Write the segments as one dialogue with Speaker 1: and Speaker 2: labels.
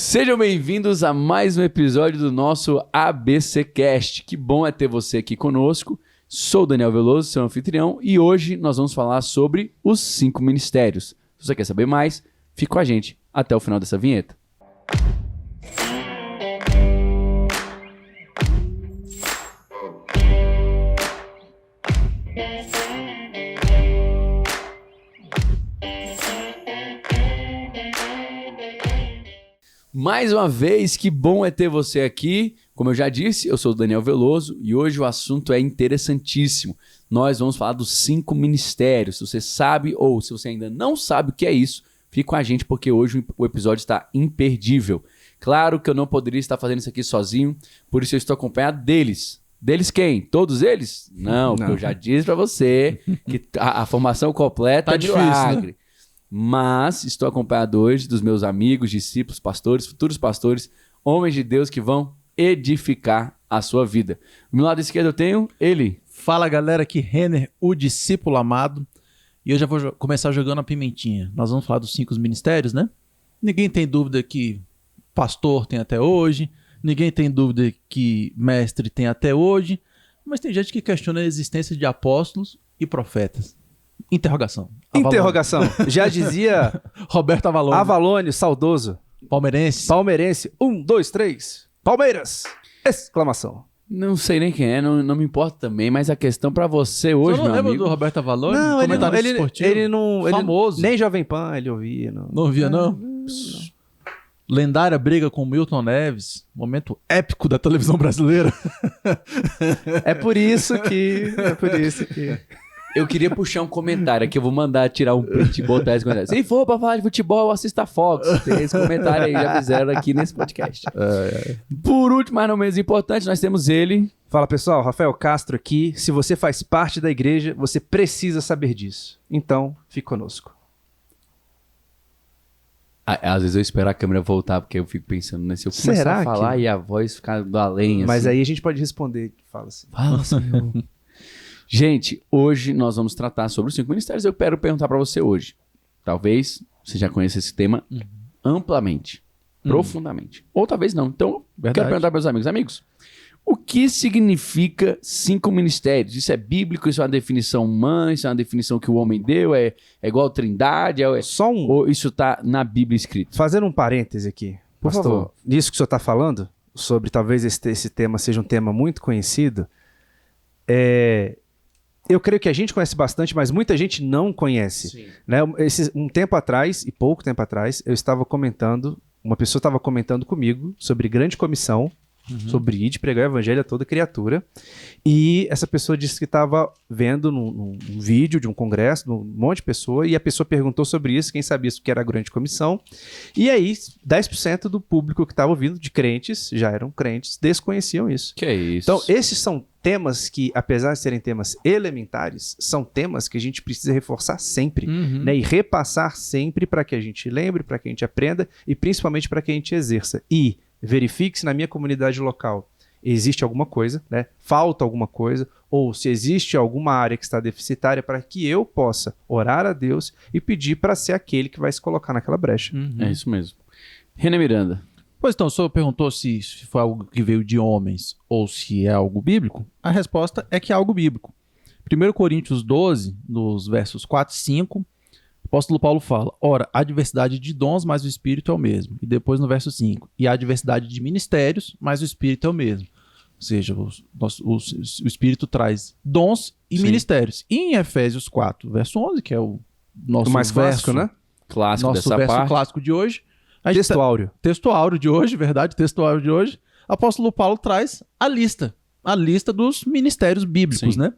Speaker 1: Sejam bem-vindos a mais um episódio do nosso ABCcast. Que bom é ter você aqui conosco. Sou o Daniel Veloso, seu anfitrião, e hoje nós vamos falar sobre os 5 ministérios. Se você quer saber mais, fique com a gente até o final dessa vinheta. Mais uma vez, que bom é ter você aqui. Como eu já disse, eu sou o Daniel Veloso e hoje o assunto é interessantíssimo. Nós vamos falar dos 5 ministérios. Se você sabe ou se você ainda não sabe o que é isso, fique com a gente porque hoje o episódio está imperdível. Claro que eu não poderia estar fazendo isso aqui sozinho, por isso eu estou acompanhado deles. Deles quem? Todos eles? Não, porque eu já disse para você que a formação completa
Speaker 2: tá
Speaker 1: é
Speaker 2: difícil,
Speaker 1: milagre.
Speaker 2: né?
Speaker 1: Mas estou acompanhado hoje dos meus amigos, discípulos, pastores, futuros pastores, homens de Deus que vão edificar a sua vida. Do meu lado esquerdo eu tenho ele.
Speaker 2: Fala galera, aqui Renner, o discípulo amado. E eu já vou começar jogando a pimentinha. Nós vamos falar dos 5 ministérios, né? Ninguém tem dúvida que pastor tem até hoje. Ninguém tem dúvida que mestre tem até hoje. Mas tem gente que questiona a existência de apóstolos e profetas. Interrogação.
Speaker 3: Interrogação. Já dizia
Speaker 2: Roberto Avalone.
Speaker 3: Avalone, saudoso.
Speaker 2: Palmeirense.
Speaker 3: Palmeirense. 1, 2, 3. Palmeiras! Exclamação.
Speaker 1: Não sei nem quem é, não me importa também, mas a questão pra você hoje,
Speaker 2: Você não
Speaker 1: meu
Speaker 2: lembra
Speaker 1: amigo...
Speaker 2: do Roberto Avalone?
Speaker 3: Não,
Speaker 2: Comentarista esportivo.
Speaker 3: ele não...
Speaker 2: Famoso.
Speaker 3: Nem Jovem Pan ele ouvia. Não,
Speaker 2: Não ouvia, não? Lendária briga com Milton Neves. Momento épico da televisão brasileira.
Speaker 3: É por isso que...
Speaker 1: Eu queria puxar um comentário aqui, eu vou mandar tirar um print e botar esse comentário. Se for pra falar de futebol, assista a Fox. Tem esse comentário aí, já fizeram aqui nesse podcast. Por último, mas não menos importante, nós temos ele...
Speaker 3: Fala pessoal, Rafael Castro aqui. Se você faz parte da igreja, você precisa saber disso. Então, fique conosco.
Speaker 1: Às vezes eu espero a câmera voltar, porque eu fico pensando, né? Se eu começar
Speaker 3: Será
Speaker 1: a falar
Speaker 3: que...
Speaker 1: e a voz ficar do além,
Speaker 3: Mas
Speaker 1: assim...
Speaker 3: aí a gente pode responder. Fala assim.
Speaker 1: Fala, Senhor. Gente, hoje nós vamos tratar sobre os 5 ministérios. Eu quero perguntar pra você hoje. Talvez você já conheça esse tema amplamente, profundamente. Ou talvez não. Então,
Speaker 2: Verdade.
Speaker 1: quero perguntar para meus amigos. O que significa 5 ministérios? Isso é bíblico? Isso é uma definição humana? Isso é uma definição que o homem deu? É igual a Trindade?
Speaker 3: Só um...
Speaker 1: Ou isso tá na Bíblia escrito?
Speaker 3: Fazendo um parêntese aqui.
Speaker 1: Por
Speaker 3: Pastor,
Speaker 1: favor.
Speaker 3: nisso que o senhor está falando, sobre talvez esse tema seja um tema muito conhecido, eu creio que a gente conhece bastante, mas muita gente não conhece.
Speaker 1: Sim.
Speaker 3: Né? Um tempo atrás, e pouco tempo atrás, eu estava comentando, uma pessoa estava comentando comigo sobre grande comissão, sobre ir de pregar o evangelho a toda criatura, e essa pessoa disse que estava vendo num vídeo de um congresso, de um monte de pessoa, e a pessoa perguntou sobre isso, quem sabia o que era a grande comissão, e aí 10% do público que estava ouvindo, de crentes, já eram crentes, desconheciam isso.
Speaker 1: Que é isso?
Speaker 3: Então, esses são temas que, apesar de serem temas elementares, são temas que a gente precisa reforçar sempre, né? E repassar sempre para que a gente lembre, para que a gente aprenda e principalmente para que a gente exerça. E verifique se na minha comunidade local existe alguma coisa, né? Falta alguma coisa, ou se existe alguma área que está deficitária para que eu possa orar a Deus e pedir para ser aquele que vai se colocar naquela brecha.
Speaker 1: É isso mesmo. René Miranda.
Speaker 2: Pois então, o senhor perguntou se foi algo que veio de homens ou se é algo bíblico. A resposta é que é algo bíblico. 1 Coríntios 12, nos versos 4 e 5, o apóstolo Paulo fala: ora, há diversidade de dons, mas o Espírito é o mesmo. E depois no verso 5, e há diversidade de ministérios, mas o Espírito é o mesmo. Ou seja, o Espírito traz dons e
Speaker 1: Sim.
Speaker 2: ministérios. E em Efésios 4, verso 11, que é o nosso
Speaker 3: O mais clássico,
Speaker 2: verso,
Speaker 3: né?
Speaker 1: Clássico
Speaker 2: nosso
Speaker 1: dessa
Speaker 2: verso
Speaker 1: parte.
Speaker 2: clássico de hoje. A gente
Speaker 3: Texto áureo.
Speaker 2: Texto áureo de hoje, verdade, texto áureo de hoje, o apóstolo Paulo traz a lista dos ministérios bíblicos,
Speaker 1: Sim.
Speaker 2: né?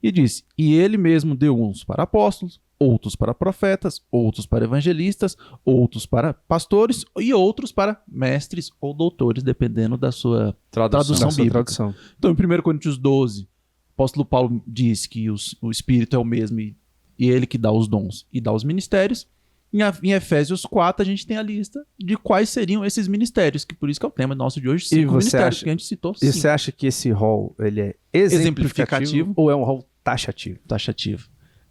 Speaker 2: E diz: e ele mesmo deu uns para apóstolos, outros para profetas, outros para evangelistas, outros para pastores e outros para mestres ou doutores, dependendo da sua tradução
Speaker 3: Da sua
Speaker 2: bíblica.
Speaker 3: tradução.
Speaker 2: Então, em 1 Coríntios 12, o apóstolo Paulo diz que o Espírito é o mesmo e ele que dá os dons e dá os ministérios. Em Efésios 4, a gente tem a lista de quais seriam esses ministérios, que por isso que é o tema nosso de hoje, 5 ministérios, que a gente citou.
Speaker 3: E
Speaker 2: 5.
Speaker 3: você acha que esse rol ele é exemplificativo ou é um rol taxativo?
Speaker 2: Taxativo.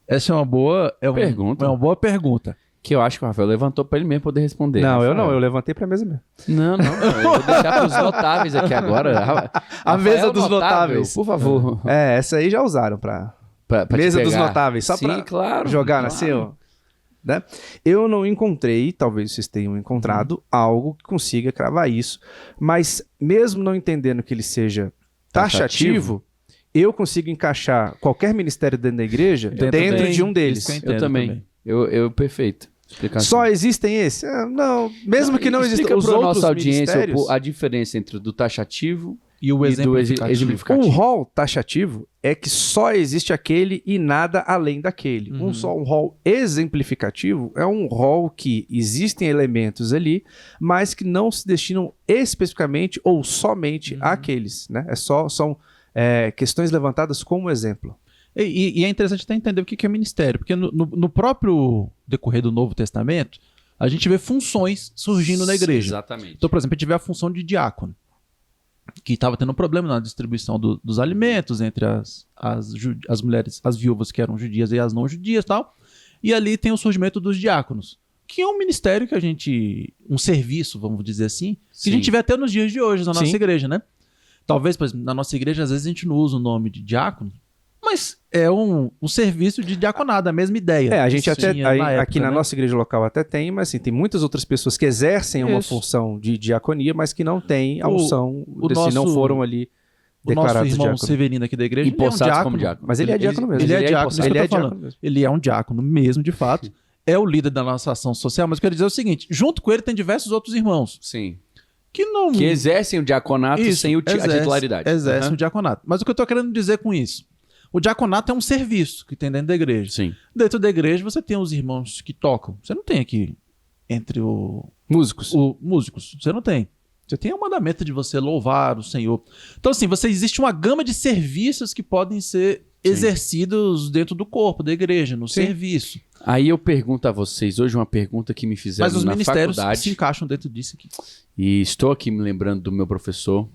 Speaker 2: Essa é uma boa
Speaker 1: Pergunta.
Speaker 2: É uma boa pergunta.
Speaker 1: Que eu acho que o Rafael levantou pra ele mesmo poder responder.
Speaker 3: Não,
Speaker 1: Rafael.
Speaker 3: eu não, eu levantei pra mesa mesmo.
Speaker 1: Não, eu vou deixar pros notáveis aqui agora.
Speaker 3: A mesa dos notáveis.
Speaker 1: Por favor.
Speaker 3: Essa aí já usaram pra
Speaker 1: Pra te
Speaker 3: mesa dos
Speaker 1: pegar.
Speaker 3: notáveis, só
Speaker 1: Sim,
Speaker 3: pra
Speaker 1: claro,
Speaker 3: jogar
Speaker 1: claro.
Speaker 3: assim, ó. Né? Eu não encontrei, talvez vocês tenham encontrado, algo que consiga cravar isso, mas mesmo não entendendo que ele seja taxativo, eu consigo encaixar qualquer ministério dentro da igreja dentro de um deles.
Speaker 2: Isso que eu entendo
Speaker 1: Eu também. Eu perfeito. Explicação.
Speaker 3: Só existem esses? Não, mesmo que não
Speaker 1: explica
Speaker 3: existam os
Speaker 1: pra
Speaker 3: outros
Speaker 1: nossa audiência
Speaker 3: ministérios.
Speaker 1: a diferença entre o do taxativo
Speaker 2: E o
Speaker 1: e do exemplificativo.
Speaker 3: Um rol taxativo é que só existe aquele e nada além daquele. Um rol exemplificativo é um rol que existem elementos ali, mas que não se destinam especificamente ou somente àqueles. Né? São questões levantadas como exemplo.
Speaker 2: E é interessante até entender o que é ministério, porque no próprio decorrer do Novo Testamento, a gente vê funções surgindo na igreja.
Speaker 1: Exatamente.
Speaker 2: Então, por exemplo, a gente vê a função de diácono, que estava tendo um problema na distribuição dos alimentos entre as mulheres, as viúvas que eram judias e as não judias e tal. E ali tem o surgimento dos diáconos, que é um ministério que a gente... um serviço, vamos dizer assim, que
Speaker 1: Sim.
Speaker 2: a gente vê até nos dias de hoje na nossa
Speaker 3: Sim.
Speaker 2: igreja, né? Talvez, por exemplo, na nossa igreja, às vezes a gente não usa o nome de diácono, mas é um serviço de diaconado, a mesma ideia.
Speaker 3: A gente
Speaker 2: que
Speaker 3: até
Speaker 2: tinha na
Speaker 3: aqui
Speaker 2: época,
Speaker 3: na
Speaker 2: né?
Speaker 3: nossa igreja local até tem, mas assim, tem muitas outras pessoas que exercem uma
Speaker 2: Isso.
Speaker 3: função de diaconia, mas que não têm a
Speaker 2: O-
Speaker 3: unção,
Speaker 2: o
Speaker 3: se não
Speaker 2: nosso-
Speaker 3: foram ali
Speaker 2: O nosso
Speaker 3: declarados
Speaker 2: irmão
Speaker 3: diáconos.
Speaker 2: Severino aqui da igreja,
Speaker 1: E possados como diácono.
Speaker 3: Mas ele é diácono mesmo.
Speaker 2: Ele é diácono,
Speaker 1: empossado.
Speaker 2: isso que eu
Speaker 3: Ele
Speaker 2: tô
Speaker 3: é
Speaker 2: falando.
Speaker 3: diácono mesmo.
Speaker 2: Ele é um diácono mesmo, de fato. É o líder da nossa ação social, mas eu quero dizer o seguinte, junto com ele tem diversos outros irmãos
Speaker 1: Sim.
Speaker 2: que não...
Speaker 1: Que exercem o diaconato
Speaker 2: Isso,
Speaker 1: sem a titularidade.
Speaker 2: Exercem
Speaker 1: Aham.
Speaker 2: o diaconato. Mas o que eu tô querendo dizer com isso? O diaconato é um serviço que tem dentro da igreja.
Speaker 1: Sim.
Speaker 2: Dentro da igreja você tem os irmãos que tocam. Você não tem aqui entre
Speaker 3: Músicos.
Speaker 2: músicos. Você não tem. Você tem o mandamento de você louvar o Senhor. Então, assim, existe uma gama de serviços que podem ser exercidos dentro do corpo da igreja, no serviço.
Speaker 1: Aí eu pergunto a vocês, hoje uma pergunta que me fizeram
Speaker 2: Mas os
Speaker 1: na
Speaker 2: ministérios
Speaker 1: faculdade.
Speaker 2: se encaixam dentro disso aqui.
Speaker 1: E estou aqui me lembrando do meu professor,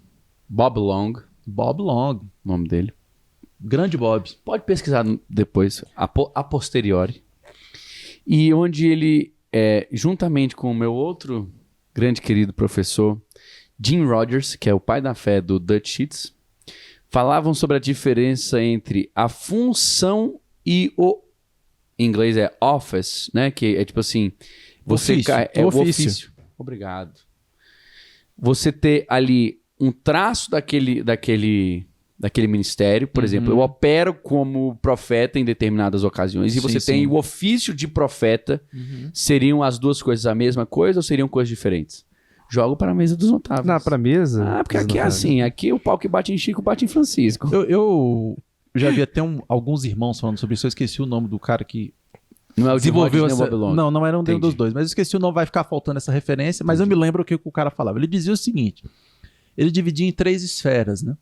Speaker 1: Bob Long,
Speaker 2: Bob Long.
Speaker 1: o nome dele.
Speaker 2: Grande Bob.
Speaker 1: Pode pesquisar depois, a posteriori. E onde ele, juntamente com o meu outro grande querido professor, Jim Rogers, que é o pai da fé do Dutch Sheets, falavam sobre a diferença entre a função e em inglês é office, né? Que é tipo assim, você
Speaker 2: Ofício.
Speaker 1: o
Speaker 3: Ofício.
Speaker 1: ofício. Obrigado. Você ter ali um traço daquele ministério, por exemplo, eu opero como profeta em determinadas ocasiões, e
Speaker 2: Sim,
Speaker 1: você tem
Speaker 2: sim.
Speaker 1: o ofício de profeta. Seriam as duas coisas a mesma coisa ou seriam coisas diferentes? Jogo para a mesa dos notáveis.
Speaker 3: Na pra mesa.
Speaker 1: Porque aqui é assim, aqui o pau que bate em Chico bate em Francisco.
Speaker 2: Eu já vi até alguns irmãos falando sobre isso. Eu esqueci o nome do cara que
Speaker 1: Não é o
Speaker 2: desenvolveu
Speaker 1: Jim Rogers, nem o
Speaker 2: essa...
Speaker 1: Bob Long.
Speaker 2: Não era um
Speaker 1: Entendi.
Speaker 2: dos dois. Mas eu esqueci o nome, vai ficar faltando essa referência. Mas eu me lembro o que o cara falava. Ele dizia o seguinte. Ele dividia em 3 esferas, né?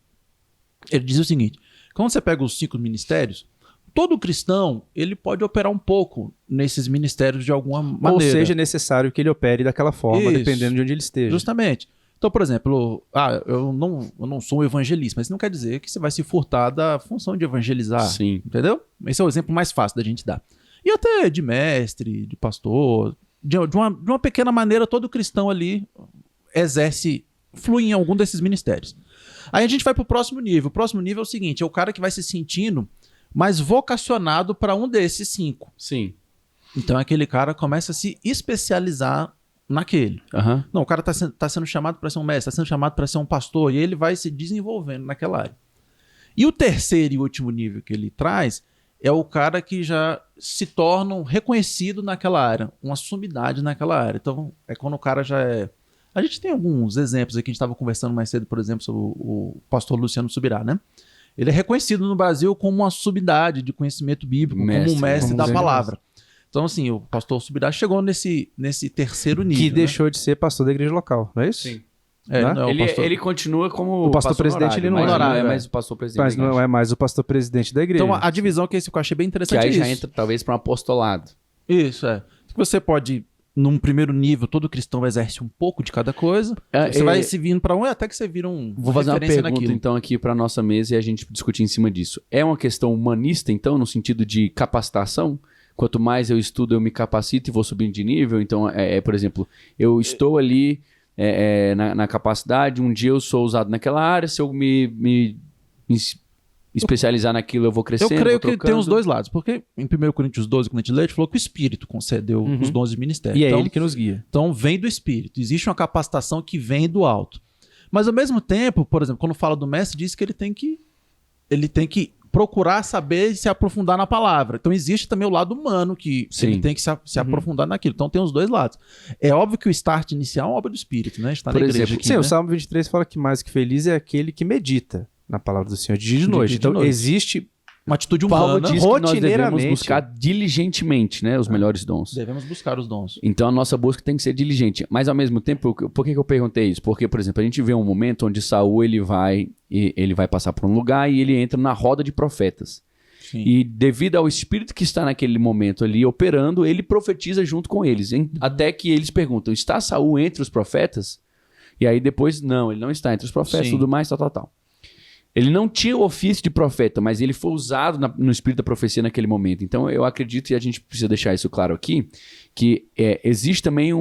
Speaker 2: Ele dizia o seguinte. Quando você pega os 5 ministérios, todo cristão, ele pode operar um pouco nesses ministérios de alguma maneira.
Speaker 3: Ou seja, é necessário que ele opere daquela forma,
Speaker 2: Isso.
Speaker 3: dependendo de onde ele esteja.
Speaker 2: Justamente. Então, por exemplo, eu não sou um evangelista, mas isso não quer dizer que você vai se furtar da função de evangelizar.
Speaker 1: Sim.
Speaker 2: Entendeu? Esse é o exemplo mais fácil da gente dar. E até de mestre, de pastor, de uma pequena maneira, todo cristão ali flui em algum desses ministérios. Aí a gente vai pro próximo nível. O próximo nível é o seguinte, é o cara que vai se sentindo mais vocacionado para um desses 5.
Speaker 1: Sim.
Speaker 2: Então aquele cara começa a se especializar naquele.
Speaker 1: Aham.
Speaker 2: Não, o cara tá sendo chamado para ser um mestre, tá sendo chamado para ser um pastor, e ele vai se desenvolvendo naquela área. E o terceiro e último nível que ele traz é o cara que já se torna um reconhecido naquela área, uma sumidade naquela área. Então, é quando o cara já é... A gente tem alguns exemplos aqui, a gente estava conversando mais cedo, por exemplo, sobre o pastor Luciano Subirá, né? Ele é reconhecido no Brasil como uma sumidade de conhecimento bíblico, como um mestre da palavra. Então, assim, o pastor Subirá chegou nesse terceiro nível.
Speaker 3: Que
Speaker 2: né?
Speaker 3: deixou de ser pastor da igreja local, não é isso?
Speaker 1: Sim.
Speaker 2: É,
Speaker 3: né?
Speaker 2: não é o
Speaker 1: Ele,
Speaker 2: pastor.
Speaker 1: ele continua como
Speaker 3: O pastor presidente,
Speaker 1: honorário,
Speaker 3: ele não
Speaker 1: mas
Speaker 3: é.
Speaker 1: não é
Speaker 2: Honorário,
Speaker 1: mais o pastor presidente.
Speaker 3: Mas
Speaker 1: da igreja.
Speaker 3: não é mais o pastor presidente da igreja.
Speaker 2: Então, a divisão que eu achei bem
Speaker 1: Que
Speaker 2: interessante
Speaker 1: aí
Speaker 2: é
Speaker 1: já
Speaker 2: isso.
Speaker 1: entra talvez para um apostolado.
Speaker 2: Isso, é. Você pode, num primeiro nível, todo cristão exerce um pouco de cada coisa. Você vai se vindo para um, até que você vira um
Speaker 1: Vou fazer uma
Speaker 2: referência
Speaker 1: pergunta
Speaker 2: naquilo.
Speaker 1: então aqui para nossa mesa e a gente discutir em cima disso. É uma questão humanista então, no sentido de capacitação? quanto mais eu estudo, eu me capacito e vou subindo de nível. Então, por exemplo, eu estou ali na capacidade, um dia eu sou usado naquela área, se eu me especializar naquilo, eu vou crescendo.
Speaker 2: Eu creio que tem os dois lados, porque em 1 Coríntios 12, quando a gente lê, ele falou que o Espírito concedeu os dons de ministério.
Speaker 3: E
Speaker 2: então,
Speaker 3: é ele que nos guia.
Speaker 2: Então vem do Espírito. Existe uma capacitação que vem do alto. Mas ao mesmo tempo, por exemplo, quando fala do mestre, diz que ele tem que procurar saber e se aprofundar na palavra. Então existe também o lado humano, que ele tem que se aprofundar naquilo. Então tem os dois lados. É óbvio que o start inicial é uma obra do Espírito, né? Está na igreja
Speaker 1: exemplo,
Speaker 2: aqui,
Speaker 3: Sim,
Speaker 2: né?
Speaker 3: o Salmo 23 fala que mais que feliz é aquele que medita na palavra do Senhor de dia e de noite. Então existe
Speaker 2: uma atitude
Speaker 1: Paulo
Speaker 2: humana.
Speaker 1: diz que nós devemos
Speaker 3: rotineiramente
Speaker 1: buscar diligentemente, né, os melhores dons.
Speaker 2: Devemos buscar os dons.
Speaker 1: Então a nossa busca tem que ser diligente. Mas ao mesmo tempo, por que eu perguntei isso? Porque, por exemplo, a gente vê um momento onde Saul ele vai passar por um lugar e ele entra na roda de profetas.
Speaker 2: Sim.
Speaker 1: E devido ao espírito que está naquele momento ali operando, ele profetiza junto com eles. Até que eles perguntam, está Saul entre os profetas? E aí depois, não, ele não está entre os profetas,
Speaker 2: Sim.
Speaker 1: tudo mais, tal. Ele não tinha o ofício de profeta, mas ele foi usado no espírito da profecia naquele momento. Então eu acredito, e a gente precisa deixar isso claro aqui, que existe também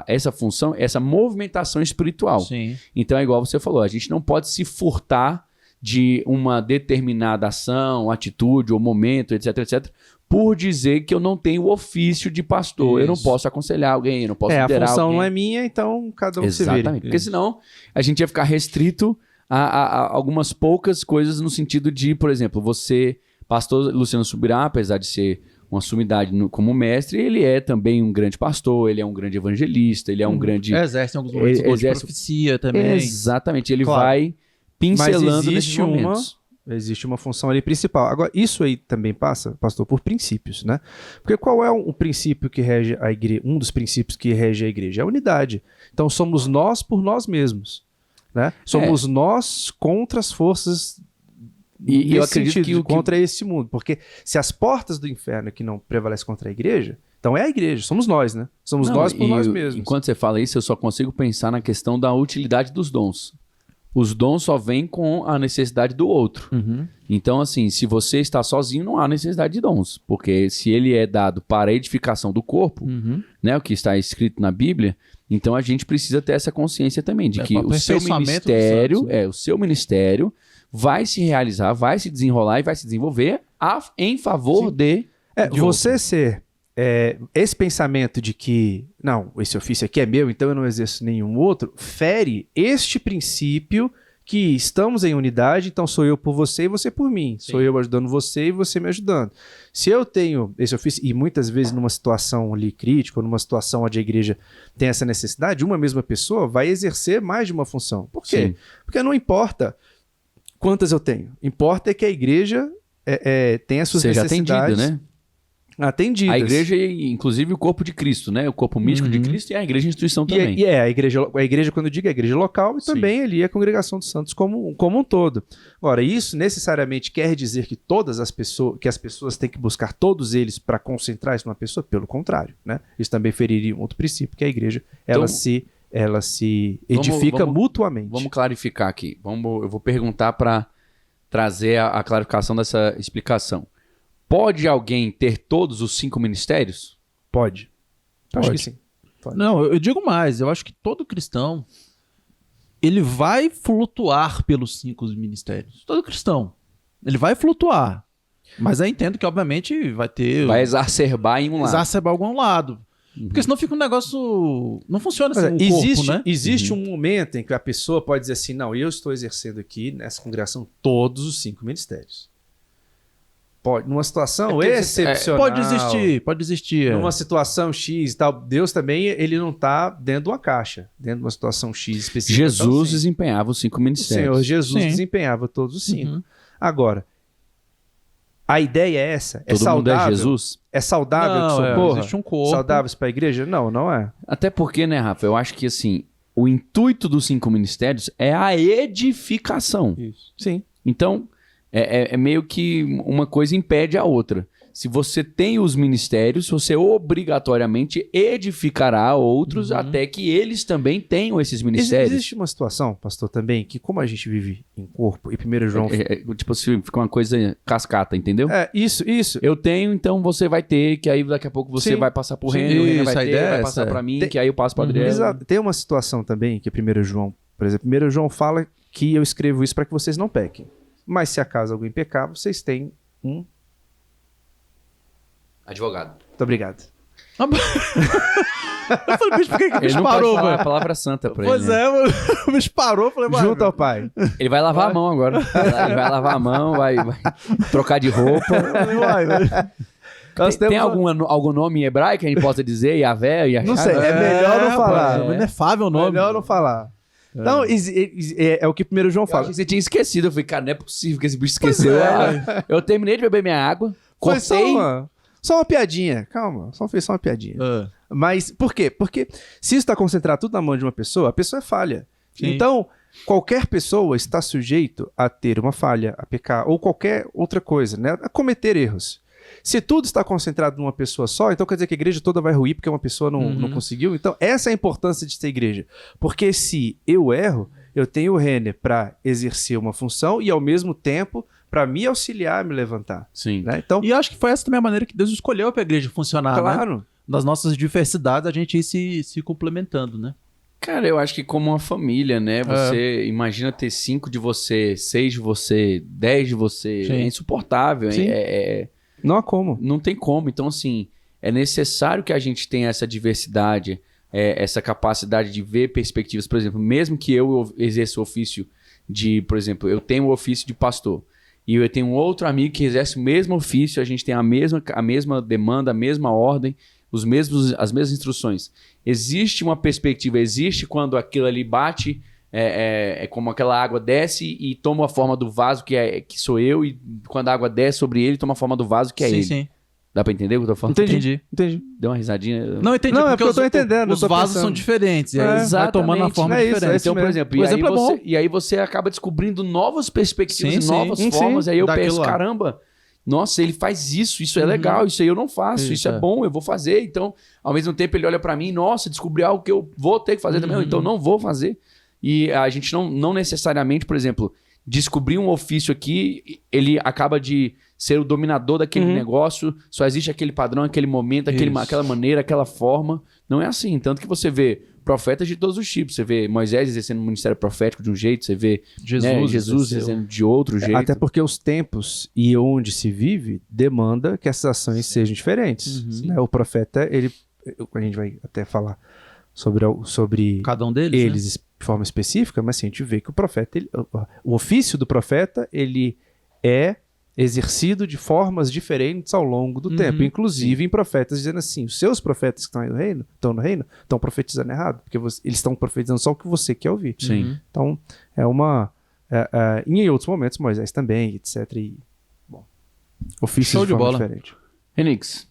Speaker 1: essa função, essa movimentação espiritual.
Speaker 2: Sim.
Speaker 1: Então é igual você falou, a gente não pode se furtar de uma determinada ação, atitude ou momento, etc, por dizer que eu não tenho o ofício de pastor.
Speaker 2: Isso.
Speaker 1: Eu não posso aconselhar alguém, eu não posso
Speaker 3: a
Speaker 1: liderar
Speaker 3: função
Speaker 1: alguém.
Speaker 3: não é minha, então cada um se
Speaker 1: Exatamente,
Speaker 3: vire.
Speaker 1: porque senão a gente ia ficar restrito a algumas poucas coisas no sentido de, por exemplo, você, pastor Luciano Subirá, apesar de ser uma sumidade como mestre, ele é também um grande pastor, ele é um grande evangelista, ele é um grande...
Speaker 2: Exerce em alguns momentos o de profecia também.
Speaker 1: Exatamente, ele
Speaker 3: Claro.
Speaker 1: vai pincelando
Speaker 3: Mas
Speaker 1: nesses momentos.
Speaker 3: Existe uma função ali principal. Agora, isso aí também passa, pastor, por princípios, né? Porque qual é o princípio que rege a igreja? Um dos princípios que rege a igreja é a unidade. Então, somos nós por nós mesmos, né? Somos nós contra as forças
Speaker 1: E eu acredito que
Speaker 3: contra esse mundo. Porque se as portas do inferno que não prevalecem contra a igreja, então é a igreja, somos nós, né? Somos nós por nós mesmos.
Speaker 1: Enquanto você fala isso, eu só consigo pensar na questão da utilidade dos dons. Os dons só vêm com a necessidade do outro. Então, assim, se você está sozinho, não há necessidade de dons. Porque se ele é dado para a edificação do corpo, né, o que está escrito na Bíblia, então a gente precisa ter essa consciência também de que
Speaker 2: para
Speaker 1: o seu
Speaker 2: aperfeiçoamento dos
Speaker 1: ministério,
Speaker 2: santos, né?
Speaker 1: o seu ministério vai se realizar, vai se desenrolar e vai se desenvolver em favor de
Speaker 3: Você
Speaker 1: outro.
Speaker 3: ser esse pensamento de que, não, esse ofício aqui é meu, então eu não exerço nenhum outro, fere este princípio que estamos em unidade, então sou eu por você e você por mim.
Speaker 2: Sim.
Speaker 3: Sou eu ajudando você e você me ajudando. Se eu tenho esse ofício, e muitas vezes numa situação ali crítica, ou numa situação onde a igreja tem essa necessidade, uma mesma pessoa vai exercer mais de uma função. Por quê?
Speaker 1: Sim.
Speaker 3: Porque não importa quantas eu tenho. Importa é que a igreja tenha as suas
Speaker 1: Seja
Speaker 3: necessidades
Speaker 1: atendida, né?
Speaker 3: atendidas.
Speaker 1: A igreja, inclusive o corpo de Cristo, né? O corpo místico de Cristo e a igreja instituição também.
Speaker 3: A igreja, quando eu digo, é a igreja local e
Speaker 1: Sim.
Speaker 3: também ali a congregação dos santos como um todo. Ora, isso necessariamente quer dizer que as pessoas têm que buscar todos eles para concentrar isso numa pessoa? Pelo contrário, né? Isso também feriria um outro princípio, que a igreja ela se edifica mutuamente.
Speaker 1: Vamos clarificar aqui. Eu vou perguntar para trazer a clarificação dessa explicação. Pode alguém ter todos os 5 ministérios?
Speaker 3: Pode. Eu acho
Speaker 2: Pode.
Speaker 3: que sim.
Speaker 2: Não, eu digo mais. Eu acho que todo cristão ele vai flutuar pelos 5 ministérios. Todo cristão. Ele vai flutuar. Mas eu entendo que, obviamente, vai ter...
Speaker 1: Vai exacerbar em um lado.
Speaker 2: exacerbar algum lado. Porque senão fica um negócio... Não funciona assim o corpo, né?
Speaker 3: Existe um momento em que a pessoa pode dizer assim, não, eu estou exercendo aqui, nessa congregação, todos os 5 ministérios. Pode, numa situação excepcional.
Speaker 2: Pode existir.
Speaker 3: Numa situação X e tal, Deus também, ele não está dentro de uma caixa, dentro de uma situação X específica.
Speaker 1: Jesus
Speaker 3: Então, sim,
Speaker 1: desempenhava os 5
Speaker 3: o
Speaker 1: ministérios.
Speaker 3: Senhor Jesus
Speaker 2: Sim.
Speaker 3: desempenhava todos os 5.
Speaker 2: Uhum.
Speaker 3: Agora, a ideia é essa? É
Speaker 1: Todo mundo
Speaker 3: saudável?
Speaker 1: é Jesus?
Speaker 3: É saudável que socorra?
Speaker 2: existe um corpo.
Speaker 3: Saudável para a igreja? Não, não é.
Speaker 1: Até porque, né, Rafa, eu acho que assim, o intuito dos 5 ministérios é a edificação.
Speaker 3: Isso. Sim.
Speaker 1: Então, é meio que uma coisa impede a outra. se você tem os ministérios, você obrigatoriamente edificará outros até que eles também tenham esses ministérios.
Speaker 3: Existe uma situação, pastor, também, que como a gente vive em corpo, e 1 João...
Speaker 1: Tipo assim, fica uma coisa cascata, entendeu?
Speaker 3: Isso.
Speaker 1: Eu tenho, então você vai ter, que aí daqui a pouco você vai passar pro reino, o reino vai ter, vai passar pra mim, que aí eu passo pra Adriano.
Speaker 3: Exato. Tem uma situação também que 1 João, por exemplo, 1 João fala que eu escrevo isso para que vocês não pequem. Mas se acaso alguém pecar, vocês têm um...
Speaker 1: Advogado.
Speaker 3: Muito obrigado.
Speaker 2: Eu falei, bicho, por que o
Speaker 1: Ele
Speaker 2: bicho
Speaker 1: não
Speaker 2: parou,
Speaker 1: pode falar
Speaker 2: mano?
Speaker 1: a palavra santa pra
Speaker 2: Pois
Speaker 1: ele. Né?
Speaker 2: é, mano. O bicho parou, eu falei, mano.
Speaker 3: Junto ao pai.
Speaker 1: Ele vai lavar a mão agora. Ele vai lavar a mão, vai trocar de roupa. Tem algum nome em hebraico que a gente possa dizer? Yahvé, Yahshua?
Speaker 3: Não sei, é melhor não falar.
Speaker 2: É inefável o nome.
Speaker 3: Melhor não falar. Então, é o que 1 João
Speaker 1: Eu
Speaker 3: fala.
Speaker 1: achei que você tinha esquecido. Eu falei, cara, não é possível que esse bicho esqueceu. Eu terminei de beber minha água,
Speaker 3: Foi
Speaker 1: cortei.
Speaker 3: só uma piadinha. Calma, fez só uma piadinha. Mas por quê? Porque se isso está concentrado tudo na mão de uma pessoa, a pessoa é falha.
Speaker 2: Sim.
Speaker 3: Então, qualquer pessoa está sujeito a ter uma falha, a pecar, ou qualquer outra coisa, né? A cometer erros. Se tudo está concentrado numa pessoa só, então quer dizer que a igreja toda vai ruir porque uma pessoa não conseguiu. Então, essa é a importância de ser igreja. Porque se eu erro, eu tenho o Renner para exercer uma função e, ao mesmo tempo, para me auxiliar a me levantar.
Speaker 1: Sim.
Speaker 3: Né? Então,
Speaker 2: E eu acho que foi essa também a maneira que Deus escolheu pra igreja funcionar, né?
Speaker 3: claro.
Speaker 2: Das nossas diversidades, a gente ir se complementando, né?
Speaker 1: Cara, eu acho que como uma família, né? Você imagina ter 5 de você, 6 de você, 10 de você.
Speaker 2: Sim.
Speaker 1: É insuportável.
Speaker 3: Sim. Não há como.
Speaker 1: Não tem como. Então, assim, é necessário que a gente tenha essa diversidade, essa capacidade de ver perspectivas. Por exemplo, mesmo que eu exerça o ofício de, por exemplo, eu tenho o ofício de pastor e eu tenho um outro amigo que exerce o mesmo ofício, a gente tem a mesma demanda, a mesma ordem, as mesmas instruções. Existe uma perspectiva, existe quando aquilo ali bate, como aquela água desce e toma a forma do vaso que sou eu, e quando a água desce sobre ele, toma a forma do vaso que é ele.
Speaker 2: Sim.
Speaker 1: Dá pra entender o que eu tô falando?
Speaker 3: Entendi.
Speaker 1: Deu uma risadinha.
Speaker 2: Não, entendi.
Speaker 3: Não, é
Speaker 2: porque
Speaker 3: porque eu tô entendendo,
Speaker 2: Os
Speaker 3: eu tô
Speaker 2: vasos
Speaker 3: pensando.
Speaker 2: são diferentes. E aí vai tomando a forma
Speaker 3: é isso,
Speaker 2: diferente.
Speaker 1: Então, por
Speaker 3: mesmo.
Speaker 1: exemplo,
Speaker 2: O exemplo é bom.
Speaker 1: e aí você acaba descobrindo novas perspectivas,
Speaker 2: Sim,
Speaker 1: novas
Speaker 3: sim.
Speaker 1: formas.
Speaker 3: Sim,
Speaker 1: Aí eu
Speaker 2: daquilo
Speaker 1: penso,
Speaker 2: lá.
Speaker 1: caramba, nossa, ele faz isso é legal, isso aí eu não faço, isso é bom, eu vou fazer. Então, ao mesmo tempo, ele olha pra mim, nossa, descobri algo que eu vou ter que fazer também, então não vou fazer. E a gente não necessariamente, por exemplo, descobrir um ofício aqui, ele acaba de ser o dominador daquele negócio, só existe aquele padrão, aquele momento, aquela maneira, aquela forma. Não é assim. Tanto que você vê profetas de todos os tipos. Você vê Moisés exercendo um ministério profético de um jeito, você vê Jesus exercendo de outro jeito.
Speaker 3: Até porque os tempos e onde se vive demanda que essas ações sejam diferentes. Né? O profeta, a gente vai até falar sobre
Speaker 2: Cada um deles,
Speaker 3: eles de forma específica, mas assim, a gente vê que o profeta, o ofício do profeta, ele é exercido de formas diferentes ao longo do tempo, inclusive em profetas dizendo assim, os seus profetas que estão no reino, estão profetizando errado, porque eles estão profetizando só o que você quer ouvir.
Speaker 1: Sim.
Speaker 3: Então, é uma... e em outros momentos, Moisés também, etc. E, bom, ofícios
Speaker 2: Show de
Speaker 3: forma
Speaker 2: bola.
Speaker 3: diferente.
Speaker 1: Renix,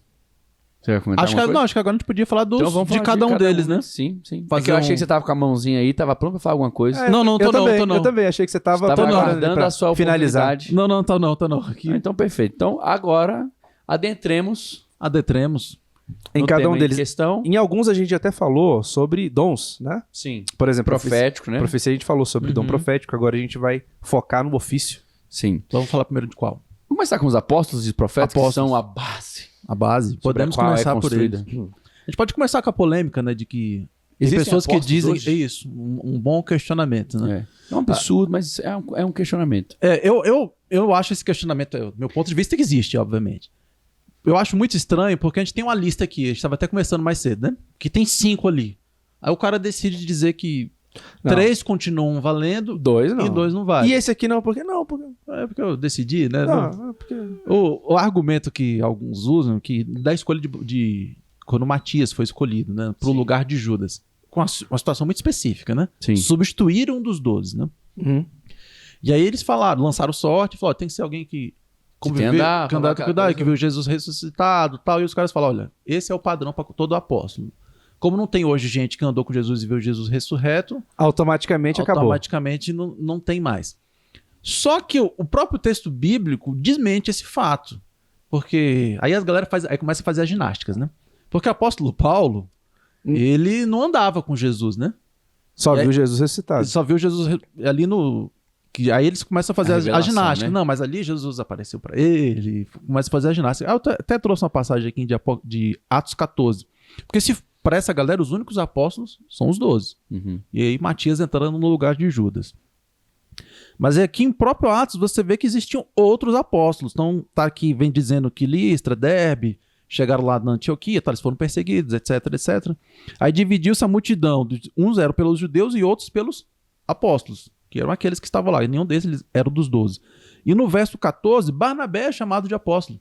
Speaker 1: você vai comentar
Speaker 2: Acho que agora a gente podia falar
Speaker 1: Então vamos
Speaker 2: de
Speaker 1: falar
Speaker 2: cada um deles, né?
Speaker 1: Sim.
Speaker 2: Fazer
Speaker 1: É que eu achei
Speaker 2: um-
Speaker 1: que você tava com a mãozinha aí, tava pronto pra falar alguma coisa.
Speaker 2: Não, tô não.
Speaker 3: Eu também achei que você estava
Speaker 1: aguardando a sua
Speaker 3: finalizar.
Speaker 1: oportunidade.
Speaker 2: Não, tô não. Aqui.
Speaker 1: Então, perfeito. Então, agora, adentremos
Speaker 2: Adentremos.
Speaker 3: Em
Speaker 1: no
Speaker 3: cada
Speaker 1: tema
Speaker 3: um deles.
Speaker 1: questão.
Speaker 3: Em alguns a gente até falou sobre dons, né?
Speaker 1: Sim.
Speaker 3: Por exemplo,
Speaker 1: Profético, né?
Speaker 3: profecia a gente falou sobre dom profético, agora a gente vai focar no ofício.
Speaker 1: Sim.
Speaker 2: Vamos falar primeiro de qual?
Speaker 1: Vamos começar com os apóstolos e os profetas, que
Speaker 2: Apóstolos.
Speaker 1: são a base.
Speaker 2: A base.
Speaker 1: sobre
Speaker 2: Podemos
Speaker 1: a qual
Speaker 2: começar por
Speaker 1: construída.
Speaker 2: eles. A gente pode começar com a polêmica, né? De que tem
Speaker 1: Existem
Speaker 2: pessoas que
Speaker 1: apóstolos
Speaker 2: dizem...
Speaker 1: hoje?
Speaker 2: É isso. Um bom questionamento, né?
Speaker 1: É um absurdo, mas é um questionamento.
Speaker 2: Eu acho esse questionamento... Meu ponto de vista é que existe, obviamente. Eu acho muito estranho, porque a gente tem uma lista aqui. A gente estava até conversando mais cedo, né? Que tem 5 ali. Aí o cara decide dizer que
Speaker 3: Não.
Speaker 2: 3 continuam valendo
Speaker 3: 2 não.
Speaker 2: e 2 não valem.
Speaker 3: E esse aqui não, porque não, porque
Speaker 2: É porque eu decidi, né?
Speaker 3: não, porque
Speaker 2: O argumento que alguns usam, que da escolha de quando Matias foi escolhido, né? Pro lugar de Judas. Com uma situação muito específica, né?
Speaker 1: Sim.
Speaker 2: Substituíram um dos 12, né? E aí eles lançaram sorte, falaram, tem que ser alguém que conviveu,
Speaker 1: tem andar,
Speaker 2: que andar com cuidado,
Speaker 1: coisa.
Speaker 2: que viu Jesus ressuscitado, tal. E os caras falam, olha, esse é o padrão para todo apóstolo. Como não tem hoje gente que andou com Jesus e viu Jesus ressurreto,
Speaker 3: automaticamente acabou.
Speaker 2: automaticamente não tem mais. Só que o próprio texto bíblico desmente esse fato. Porque aí as galera aí começa a fazer as ginásticas, né? Porque o apóstolo Paulo, ele não andava com Jesus, né?
Speaker 3: Só viu Jesus ressuscitado.
Speaker 2: Ele só viu Jesus ali no... Aí eles começam a fazer a ginástica.
Speaker 1: Né?
Speaker 2: Não, mas ali Jesus apareceu para ele, começa a fazer a ginástica. Eu até trouxe uma passagem aqui de Atos 14. Porque para essa galera, os únicos apóstolos são os 12.
Speaker 1: Uhum.
Speaker 2: E aí Matias entrando no lugar de Judas. Mas aqui em próprio Atos você vê que existiam outros apóstolos. Então tá aqui, vem dizendo que Listra, Derbe, chegaram lá na Antioquia, eles foram perseguidos, etc, etc. Aí dividiu-se a multidão. Uns eram pelos judeus e outros pelos apóstolos, que eram aqueles que estavam lá. E nenhum deles era dos 12. E no verso 14, Barnabé é chamado de apóstolo.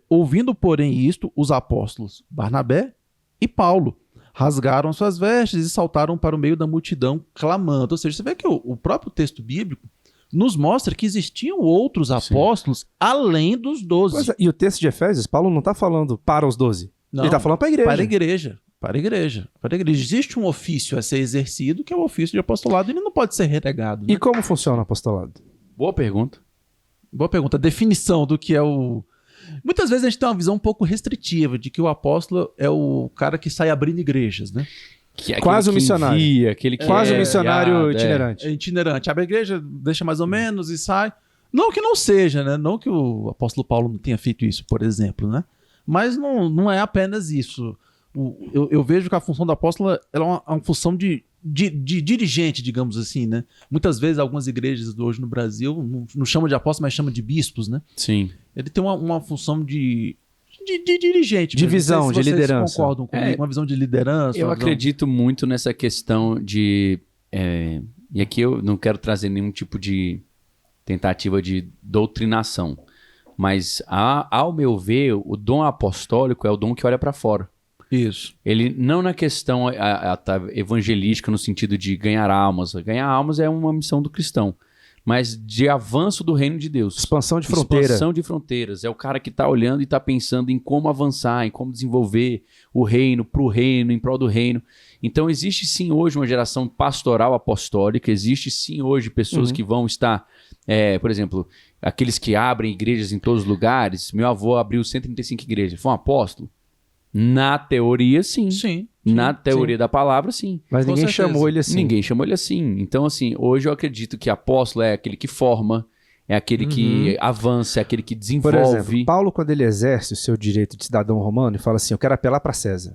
Speaker 2: Ouvindo, porém, isto, os apóstolos Barnabé e Paulo rasgaram suas vestes e saltaram para o meio da multidão, clamando. Ou seja, você vê que o próprio texto bíblico nos mostra que existiam outros apóstolos além dos 12.
Speaker 3: E o texto de Efésios, Paulo não está falando para os 12.
Speaker 2: Não,
Speaker 3: ele está falando para a igreja.
Speaker 2: Para a igreja. Para a igreja. Para a igreja. Existe um ofício a ser exercido, que é o ofício de apostolado, e ele não pode ser renegado. Né?
Speaker 3: E como funciona o apostolado?
Speaker 1: Boa pergunta.
Speaker 2: Boa pergunta. A definição do que é o... Muitas vezes a gente tem uma visão um pouco restritiva de que o apóstolo é o cara que sai abrindo igrejas, né?
Speaker 3: Quase um missionário.
Speaker 1: Envia, aquele que
Speaker 3: quase um missionário itinerante.
Speaker 2: É itinerante. Abre a igreja, deixa mais ou menos e sai. Não que não seja, né? Não que o apóstolo Paulo não tenha feito isso, por exemplo, né? Mas não é apenas isso. Eu vejo que a função do apóstolo ela é uma função de dirigente, digamos assim, né? Muitas vezes algumas igrejas hoje no Brasil não chamam de apóstolo, mas chamam de bispos, né?
Speaker 1: Sim.
Speaker 2: Ele tem uma função de dirigente.
Speaker 3: De visão, de liderança.
Speaker 2: Vocês concordam comigo? Uma visão de liderança.
Speaker 1: Eu acredito muito nessa questão de... e aqui eu não quero trazer nenhum tipo de tentativa de doutrinação, mas ao meu ver, o dom apostólico é o dom que olha para fora.
Speaker 2: Isso.
Speaker 1: Ele não na questão evangelística no sentido de ganhar almas. Ganhar almas é uma missão do cristão. Mas de avanço do reino de Deus.
Speaker 3: Expansão de fronteira.
Speaker 1: Expansão de fronteiras. É o cara que está olhando e está pensando em como avançar, em como desenvolver o reino, para o reino, em prol do reino. Então existe sim hoje uma geração pastoral apostólica. Existe sim hoje pessoas que vão estar... por exemplo, aqueles que abrem igrejas em todos os lugares. Meu avô abriu 135 igrejas. Foi um apóstolo? Na teoria, sim. Na teoria da palavra, sim.
Speaker 3: Mas ninguém chamou ele assim.
Speaker 1: Ninguém chamou ele assim. Então, assim, hoje eu acredito que apóstolo é aquele que forma, é aquele que avança, é aquele que desenvolve.
Speaker 3: Por exemplo, Paulo, quando ele exerce o seu direito de cidadão romano, ele fala assim, eu quero apelar para César.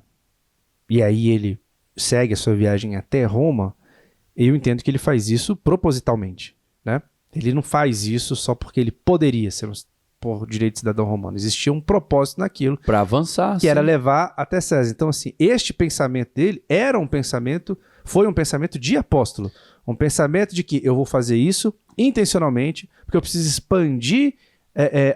Speaker 3: E aí ele segue a sua viagem até Roma, e eu entendo que ele faz isso propositalmente, né? Ele não faz isso só porque ele poderia ser por direito de cidadão romano. Existia um propósito naquilo.
Speaker 1: Para avançar,
Speaker 3: que era levar até César. Então, assim, este pensamento dele foi um pensamento de apóstolo. Um pensamento de que eu vou fazer isso intencionalmente, porque eu preciso expandir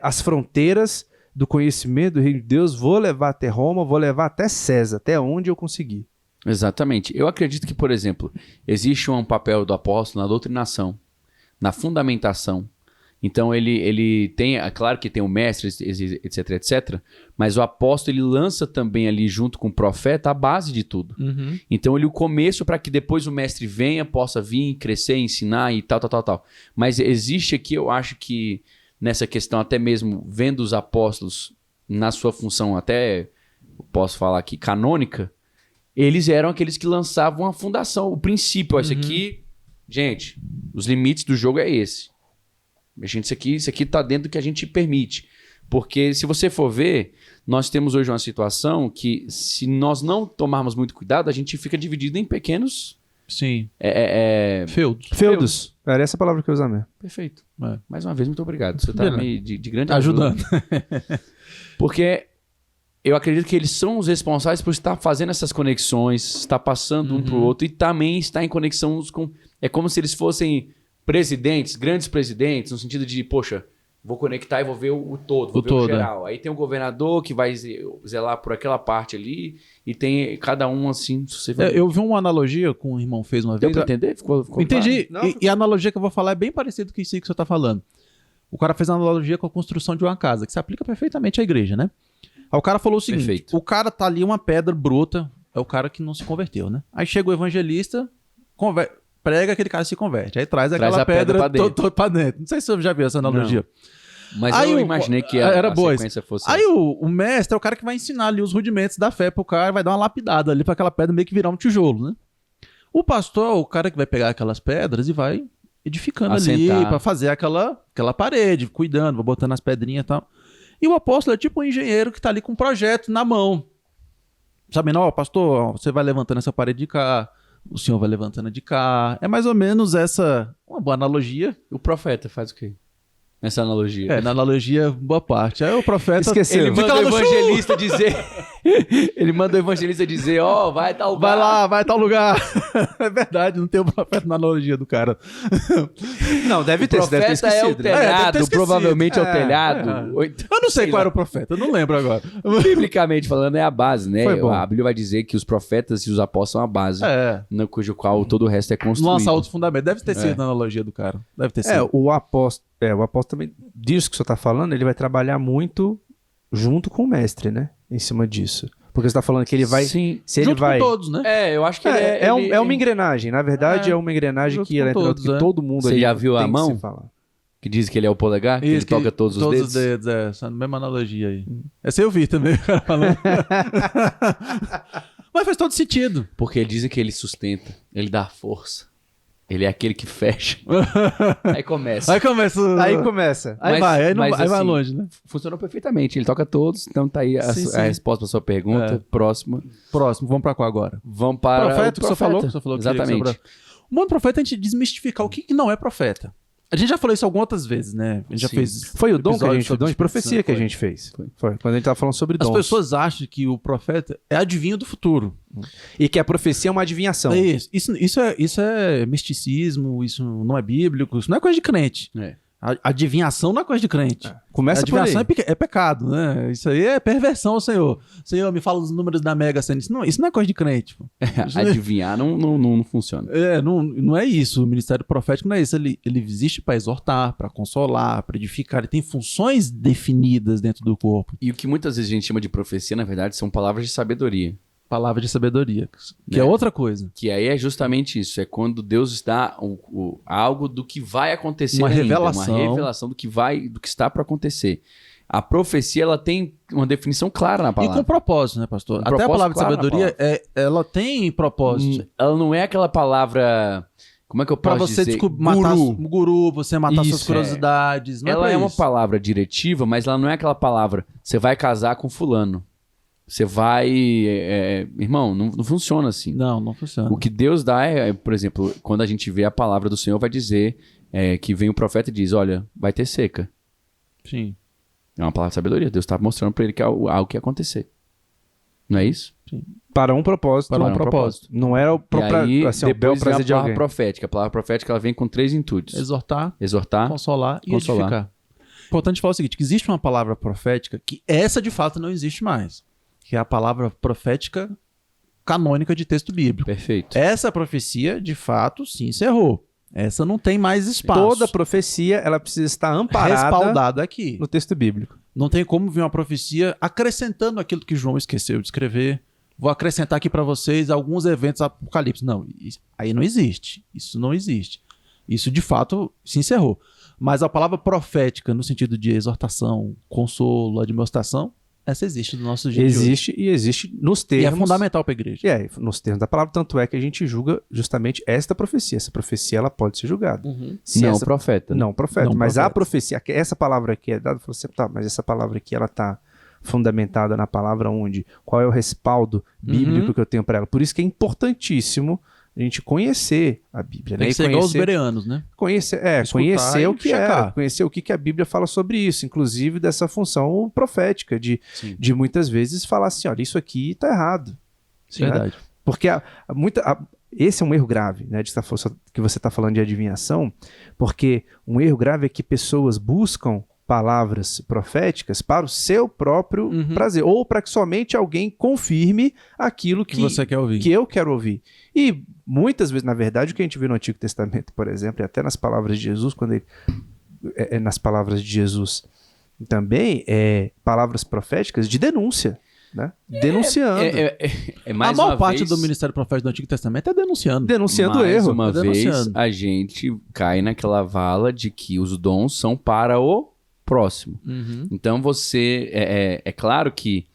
Speaker 3: as fronteiras do conhecimento do reino de Deus, vou levar até Roma, vou levar até César, até onde eu conseguir.
Speaker 1: Exatamente. Eu acredito que, por exemplo, existe um papel do apóstolo na doutrinação, na fundamentação. Então ele tem, é claro que tem o mestre, etc, etc, mas o apóstolo ele lança também ali junto com o profeta a base de tudo. Então ele o começo para que depois o mestre venha, possa vir, crescer, ensinar e tal. Mas existe aqui, eu acho que nessa questão até mesmo vendo os apóstolos na sua função até, posso falar aqui, canônica, eles eram aqueles que lançavam a fundação, o princípio. Ó, isso aqui, gente, os limites do jogo é esse. Gente, isso aqui tá dentro do que a gente permite. Porque se você for ver, nós temos hoje uma situação que se nós não tomarmos muito cuidado, a gente fica dividido em pequenos...
Speaker 2: Sim.
Speaker 3: Feudos. Era essa palavra que eu usava mesmo.
Speaker 1: Perfeito. Mais uma vez, muito obrigado. Você tá meio de grande
Speaker 2: ajudando.
Speaker 1: Porque eu acredito que eles são os responsáveis por estar fazendo essas conexões, estar passando um pro outro e também estar em conexão com... É como se eles fossem... presidentes, grandes presidentes, no sentido de, poxa, vou conectar e vou ver o todo, vou ver o geral. Aí tem o governador que vai zelar por aquela parte ali e tem cada um assim...
Speaker 2: Eu vi uma analogia que um irmão fez uma vez.
Speaker 1: Deu pra entender? Ficou
Speaker 2: Entendi.
Speaker 1: Claro?
Speaker 2: E a analogia que eu vou falar é bem parecida com isso aí que você está falando. O cara fez a analogia com a construção de uma casa, que se aplica perfeitamente à igreja, né? Aí o cara falou o seguinte, o cara tá ali uma pedra bruta, é o cara que não se converteu, né? Aí chega o evangelista, prega, aquele cara se converte. Aí traz aquela pedra toda pra dentro. Não sei se você já viu essa analogia.
Speaker 1: Mas
Speaker 2: Aí
Speaker 1: eu
Speaker 2: o-
Speaker 1: imaginei que
Speaker 2: era
Speaker 1: a
Speaker 2: boa
Speaker 1: sequência fosse
Speaker 2: Aí o mestre é o cara que vai ensinar ali os rudimentos da fé pro cara, vai dar uma lapidada ali pra aquela pedra meio que virar um tijolo, né? O pastor é o cara que vai pegar aquelas pedras e vai edificando ali
Speaker 1: Assentar.
Speaker 2: pra fazer aquela parede, cuidando, vai botando as pedrinhas e tal. E o apóstolo é tipo um engenheiro que tá ali com um projeto na mão. Sabe, não, pastor, ó, você vai levantando essa parede de cá, o senhor vai levantando a de cá. É mais ou menos uma boa analogia.
Speaker 1: O profeta faz o quê? Nessa analogia.
Speaker 2: É, na analogia, boa parte. Aí o profeta...
Speaker 3: Esqueceu.
Speaker 1: Ele
Speaker 2: Fica
Speaker 1: manda o
Speaker 2: lá no
Speaker 1: evangelista dizer. Ele manda o evangelista dizer, ó, vai tal lugar.
Speaker 2: Vai lá, vai a tal lugar. É verdade, não tem o profeta na analogia do cara.
Speaker 3: Não, deve ter,
Speaker 1: O
Speaker 3: você deve ter
Speaker 1: profeta é o
Speaker 3: esquecido. né?
Speaker 2: deve ter
Speaker 1: telhado,
Speaker 2: esquecido.
Speaker 1: provavelmente é o
Speaker 2: É,
Speaker 1: telhado.
Speaker 2: é.
Speaker 1: Ou então-
Speaker 2: Eu não sei
Speaker 1: Sei
Speaker 2: qual
Speaker 1: lá.
Speaker 2: era o profeta, eu não lembro agora.
Speaker 1: Biblicamente falando, é a base, né?
Speaker 3: Foi bom.
Speaker 1: A Bíblia vai dizer que os profetas e os apóstolos são a base,
Speaker 2: É,
Speaker 1: no cujo qual todo o resto é construído.
Speaker 2: lançar outro fundamento. Deve ter sido
Speaker 1: É.
Speaker 2: na analogia do cara. Deve ter
Speaker 3: É,
Speaker 2: sido.
Speaker 3: o apóstolo também, disso que o senhor está falando, ele vai trabalhar muito junto com o mestre, né? Em cima disso. Porque você está falando que ele vai...
Speaker 1: Sim.
Speaker 3: Se ele
Speaker 2: Junto
Speaker 3: vai...
Speaker 2: com todos, né?
Speaker 1: É, eu acho que
Speaker 3: É uma engrenagem, na verdade
Speaker 2: É,
Speaker 3: é uma engrenagem
Speaker 2: junto
Speaker 3: que,
Speaker 2: com
Speaker 3: ela entra,
Speaker 2: todos,
Speaker 3: que
Speaker 2: é.
Speaker 3: todo mundo
Speaker 1: Você
Speaker 3: ali
Speaker 1: já viu a
Speaker 3: tem que
Speaker 1: mão?
Speaker 3: se falar.
Speaker 1: Que diz que ele é o polegar, que ele toca todos os dedos.
Speaker 2: Essa mesma analogia aí. Essa eu vi também, o cara falando. Mas faz todo sentido.
Speaker 1: Porque ele diz que ele sustenta, ele dá força. Ele é aquele que fecha. Aí começa.
Speaker 2: Aí começa.
Speaker 3: Aí começa.
Speaker 2: Aí
Speaker 1: Mas-
Speaker 2: vai, aí,
Speaker 1: mas
Speaker 2: vai
Speaker 1: assim,
Speaker 2: longe, né?
Speaker 1: Funcionou perfeitamente. Ele toca todos. Então tá aí
Speaker 2: Sim, sim.
Speaker 1: a resposta para sua pergunta.
Speaker 2: É.
Speaker 1: Próxima.
Speaker 2: Próximo, vamos pra qual agora?
Speaker 1: Vamos para
Speaker 2: Profeta,
Speaker 1: o
Speaker 2: que você falou? Que você falou que queria que
Speaker 1: Exatamente.
Speaker 2: O mundo profeta é a gente desmistificar o que não é profeta. A gente já falou isso algumas outras vezes, né? A gente já
Speaker 1: Sim.
Speaker 2: fez.
Speaker 3: Foi o dom que a
Speaker 2: episódio
Speaker 3: gente, o
Speaker 2: sobre
Speaker 3: dom de profecia que a
Speaker 2: foi.
Speaker 3: gente fez.
Speaker 1: Foi.
Speaker 3: Foi. Quando a gente tava falando sobre
Speaker 2: As
Speaker 3: dons.
Speaker 2: pessoas acham que o profeta é adivinho do futuro.
Speaker 3: E que a profecia é uma adivinhação.
Speaker 2: É isso é misticismo, isso não é bíblico, isso não é coisa de crente.
Speaker 1: É.
Speaker 2: Adivinhação não é coisa de crente.
Speaker 3: Começa por aí.
Speaker 2: Adivinhação é pecado, né? Isso aí é perversão, Senhor. Senhor, me fala os números da Mega Sena. Isso não é coisa de crente. Pô. Isso não é-
Speaker 1: Adivinhar não funciona.
Speaker 2: não é isso. O ministério profético não é isso. Ele existe para exortar, para consolar, para edificar. Ele tem funções definidas dentro do corpo.
Speaker 1: E o que muitas vezes a gente chama de profecia, na verdade, são palavras de sabedoria.
Speaker 2: Palavra de sabedoria, que
Speaker 1: Né?
Speaker 2: é outra coisa.
Speaker 1: Que aí é justamente isso. É quando Deus dá algo do que vai acontecer
Speaker 2: Uma
Speaker 1: ainda,
Speaker 2: revelação.
Speaker 1: Uma revelação do que está para acontecer. A profecia, ela tem uma definição clara na
Speaker 2: E com
Speaker 1: palavra.
Speaker 2: propósito, né, pastor?
Speaker 1: Um
Speaker 2: Até a
Speaker 1: propósito
Speaker 2: palavra de
Speaker 1: claro na
Speaker 2: sabedoria, ela tem propósito.
Speaker 1: Ela não é aquela palavra... Como é que eu
Speaker 2: Pra
Speaker 1: posso
Speaker 2: você
Speaker 1: dizer?
Speaker 2: matar
Speaker 1: Guru.
Speaker 2: guru, você matar suas
Speaker 1: Isso,
Speaker 2: curiosidades. Não
Speaker 1: Ela
Speaker 2: pra
Speaker 1: é uma
Speaker 2: isso.
Speaker 1: palavra diretiva, mas ela não é aquela palavra, você vai casar com fulano. Você vai... irmão, não funciona assim.
Speaker 2: Não funciona.
Speaker 1: O que Deus dá por exemplo, quando a gente vê a palavra do Senhor, vai dizer que vem o profeta e diz, olha, vai ter seca.
Speaker 2: Sim.
Speaker 1: É uma palavra de sabedoria. Deus está mostrando para ele que é algo que ia acontecer. Não é isso?
Speaker 3: Para um propósito.
Speaker 2: Para um propósito.
Speaker 3: Não era o
Speaker 1: E aí,
Speaker 3: assim, o bel
Speaker 1: depois vem
Speaker 3: prazer
Speaker 1: a
Speaker 3: de
Speaker 1: palavra
Speaker 3: alguém.
Speaker 1: profética. A palavra profética ela vem com 3 intuitos.
Speaker 2: Exortar,
Speaker 1: Exortar,
Speaker 2: consolar e
Speaker 1: consolar.
Speaker 2: edificar. Importante falar o seguinte, que existe uma palavra profética que essa de fato não existe mais. Que é a palavra profética canônica de texto bíblico.
Speaker 1: perfeito.
Speaker 2: Essa profecia, de fato, se encerrou. Essa não tem mais espaço.
Speaker 3: Toda profecia, ela precisa estar amparada
Speaker 2: respaldada aqui.
Speaker 3: no texto bíblico.
Speaker 2: Não tem como vir uma profecia acrescentando aquilo que João esqueceu de escrever. Vou acrescentar aqui para vocês alguns eventos apocalipse. Não, aí não existe. Isso não existe. Isso, de fato, se encerrou. Mas a palavra profética, no sentido de exortação, consolo, admoestação, essa existe do nosso jeito de hoje.
Speaker 3: Existe e existe nos
Speaker 2: E é
Speaker 3: termos.
Speaker 2: fundamental para a igreja.
Speaker 3: Nos termos da palavra, tanto é que a gente julga justamente esta profecia. Essa profecia, ela pode ser julgada. Se
Speaker 1: Não
Speaker 3: essa-
Speaker 1: profeta.
Speaker 3: Não, profeta.
Speaker 2: Não
Speaker 3: Mas
Speaker 2: profeta.
Speaker 3: a profecia, essa palavra aqui é dada, você tá, mas essa palavra aqui, ela está fundamentada na palavra onde? Qual é o respaldo bíblico que eu tenho para ela? Por isso que é importantíssimo a gente conhecer a Bíblia,
Speaker 2: Tem
Speaker 3: né?
Speaker 2: que ser igual os bereanos, né?
Speaker 3: Conhecer
Speaker 2: Escutar
Speaker 3: conhecer
Speaker 2: e
Speaker 3: o que
Speaker 2: checar.
Speaker 3: conhecer o que a Bíblia fala sobre isso, inclusive dessa função profética
Speaker 1: Sim.
Speaker 3: de muitas vezes falar assim, olha, isso aqui está errado. Né?
Speaker 2: Verdade.
Speaker 3: Porque esse é um erro grave, né, que você está falando de adivinhação, porque um erro grave é que pessoas buscam palavras proféticas para o seu próprio prazer, ou para que somente alguém confirme aquilo
Speaker 2: Que você quer ouvir.
Speaker 3: que eu quero ouvir. E muitas vezes, na verdade, o que a gente vê no Antigo Testamento, por exemplo, e até nas palavras de Jesus, quando ele, nas palavras de Jesus também, palavras proféticas de denúncia, né? Denunciando.
Speaker 1: É mais
Speaker 2: a maior
Speaker 1: uma
Speaker 2: parte
Speaker 1: vez,
Speaker 2: do ministério profético do Antigo Testamento é denunciando.
Speaker 3: Denunciando o
Speaker 1: mais
Speaker 3: erro.
Speaker 1: uma
Speaker 2: Tá
Speaker 1: vez,
Speaker 2: denunciando.
Speaker 1: a gente cai naquela vala de que os dons são para o próximo. Então você... É claro que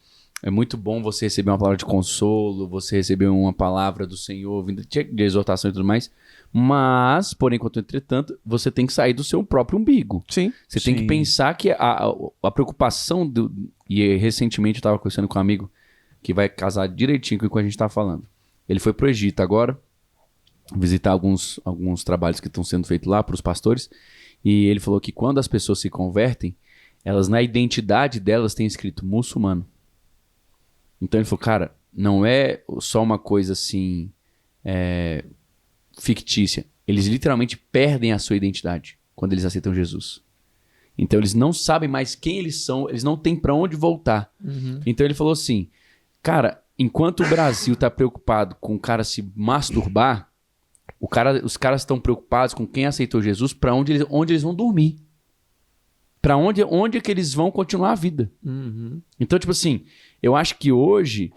Speaker 1: é muito bom você receber uma palavra de consolo, você receber uma palavra do Senhor, vinda de exortação e tudo mais, mas, porém, enquanto entretanto, você tem que sair do seu próprio umbigo.
Speaker 3: Sim.
Speaker 1: Você tem que pensar que a preocupação E recentemente eu estava conversando com um amigo que vai casar direitinho com o que a gente está falando. Ele foi pro Egito agora, visitar alguns trabalhos que estão sendo feitos lá para os pastores, e ele falou que quando as pessoas se convertem, elas na identidade delas têm escrito muçulmano. Então ele falou, cara, não é só uma coisa assim fictícia. Eles literalmente perdem a sua identidade quando eles aceitam Jesus. Então eles não sabem mais quem eles são, eles não têm pra onde voltar. Então ele falou assim, cara, enquanto o Brasil tá preocupado com o cara se masturbar, os caras estão preocupados com quem aceitou Jesus, pra onde eles vão dormir. Pra onde é que eles vão continuar a vida. Então, tipo assim, eu acho que hoje,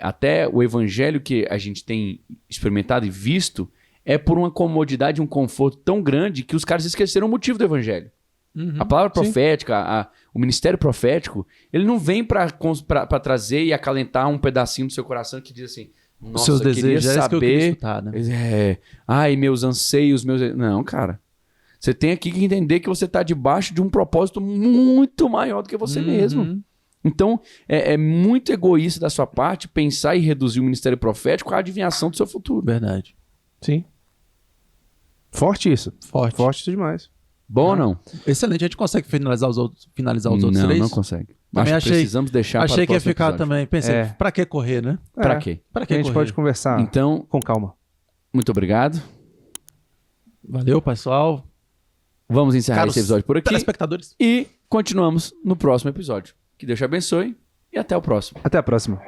Speaker 1: até o evangelho que a gente tem experimentado e visto, é por uma comodidade, um conforto tão grande que os caras esqueceram o motivo do evangelho. A palavra profética, o ministério profético, ele não vem pra trazer e acalentar um pedacinho do seu coração que diz assim, nossa,
Speaker 2: seus
Speaker 1: eu queria
Speaker 2: desejos,
Speaker 1: saber...
Speaker 2: que eu queria escutar, né?
Speaker 1: Ai, meus anseios, Não, cara. Você tem aqui que entender que você está debaixo de um propósito muito maior do que você mesmo. Então, é muito egoísta da sua parte pensar em reduzir o ministério profético à adivinhação do seu futuro.
Speaker 2: Verdade.
Speaker 3: Sim. Forte isso. Forte isso demais.
Speaker 1: Bom ou não?
Speaker 2: Excelente. A gente consegue finalizar os outros três?
Speaker 1: Não consegue. Acho que precisamos deixar
Speaker 2: Achei
Speaker 1: para o
Speaker 2: que ia ficar
Speaker 1: episódio.
Speaker 2: também. Pensei, pra que correr, né?
Speaker 1: Pra quê?
Speaker 2: Pra que
Speaker 3: A gente
Speaker 2: correr?
Speaker 3: pode conversar
Speaker 1: Então,
Speaker 3: com calma.
Speaker 1: muito obrigado.
Speaker 2: Valeu, pessoal.
Speaker 1: Vamos encerrar esse episódio por aqui.
Speaker 2: Telespectadores.
Speaker 1: E continuamos no próximo episódio. Que Deus te abençoe e até o próximo.
Speaker 3: Até a próxima.